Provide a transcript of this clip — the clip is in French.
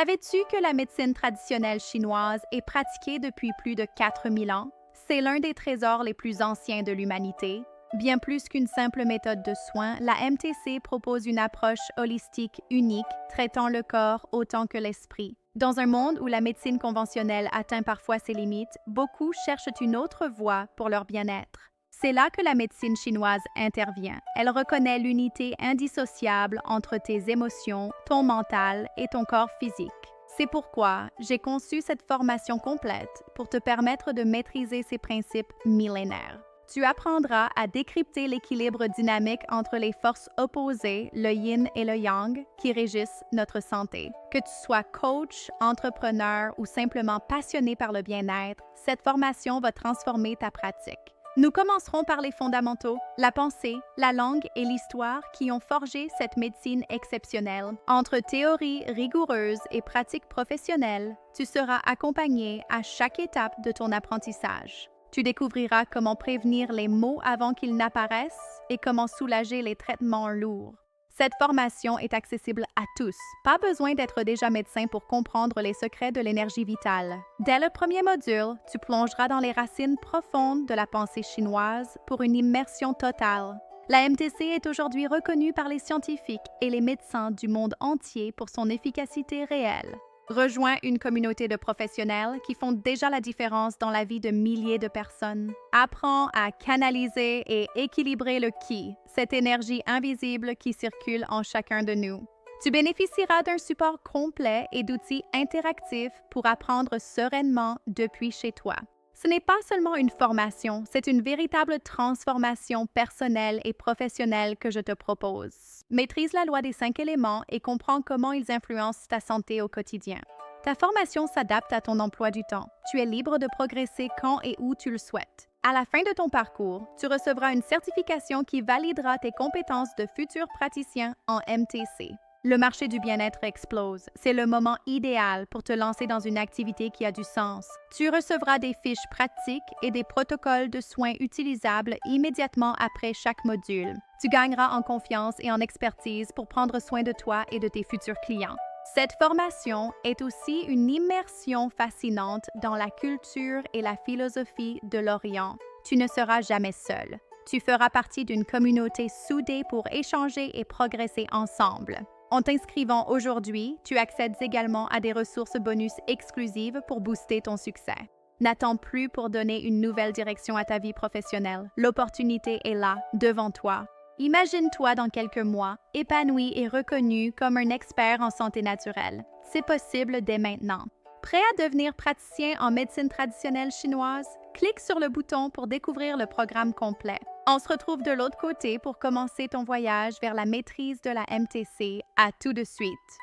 Savais-tu que la médecine traditionnelle chinoise est pratiquée depuis plus de 4000 ans? C'est l'un des trésors les plus anciens de l'humanité. Bien plus qu'une simple méthode de soins, la MTC propose une approche holistique unique, traitant le corps autant que l'esprit. Dans un monde où la médecine conventionnelle atteint parfois ses limites, beaucoup cherchent une autre voie pour leur bien-être. C'est là que la médecine chinoise intervient. Elle reconnaît l'unité indissociable entre tes émotions, ton mental et ton corps physique. C'est pourquoi j'ai conçu cette formation complète pour te permettre de maîtriser ces principes millénaires. Tu apprendras à décrypter l'équilibre dynamique entre les forces opposées, le yin et le yang, qui régissent notre santé. Que tu sois coach, entrepreneur ou simplement passionné par le bien-être, cette formation va transformer ta pratique. Nous commencerons par les fondamentaux, la pensée, la langue et l'histoire qui ont forgé cette médecine exceptionnelle. Entre théorie rigoureuse et pratique professionnelle, tu seras accompagné à chaque étape de ton apprentissage. Tu découvriras comment prévenir les maux avant qu'ils n'apparaissent et comment soulager les traitements lourds. Cette formation est accessible à tous. Pas besoin d'être déjà médecin pour comprendre les secrets de l'énergie vitale. Dès le premier module, tu plongeras dans les racines profondes de la pensée chinoise pour une immersion totale. La MTC est aujourd'hui reconnue par les scientifiques et les médecins du monde entier pour son efficacité réelle. Rejoins une communauté de professionnels qui font déjà la différence dans la vie de milliers de personnes. Apprends à canaliser et équilibrer le Qi, cette énergie invisible qui circule en chacun de nous. Tu bénéficieras d'un support complet et d'outils interactifs pour apprendre sereinement depuis chez toi. Ce n'est pas seulement une formation, c'est une véritable transformation personnelle et professionnelle que je te propose. Maîtrise la loi des 5 éléments et comprends comment ils influencent ta santé au quotidien. Ta formation s'adapte à ton emploi du temps. Tu es libre de progresser quand et où tu le souhaites. À la fin de ton parcours, tu recevras une certification qui validera tes compétences de futur praticien en MTC. Le marché du bien-être explose. C'est le moment idéal pour te lancer dans une activité qui a du sens. Tu recevras des fiches pratiques et des protocoles de soins utilisables immédiatement après chaque module. Tu gagneras en confiance et en expertise pour prendre soin de toi et de tes futurs clients. Cette formation est aussi une immersion fascinante dans la culture et la philosophie de l'Orient. Tu ne seras jamais seul. Tu feras partie d'une communauté soudée pour échanger et progresser ensemble. En t'inscrivant aujourd'hui, tu accèdes également à des ressources bonus exclusives pour booster ton succès. N'attends plus pour donner une nouvelle direction à ta vie professionnelle. L'opportunité est là, devant toi. Imagine-toi dans quelques mois, épanoui et reconnu comme un expert en santé naturelle. C'est possible dès maintenant. Prêt à devenir praticien en médecine traditionnelle chinoise? Clique sur le bouton pour découvrir le programme complet. On se retrouve de l'autre côté pour commencer ton voyage vers la maîtrise de la MTC. À tout de suite!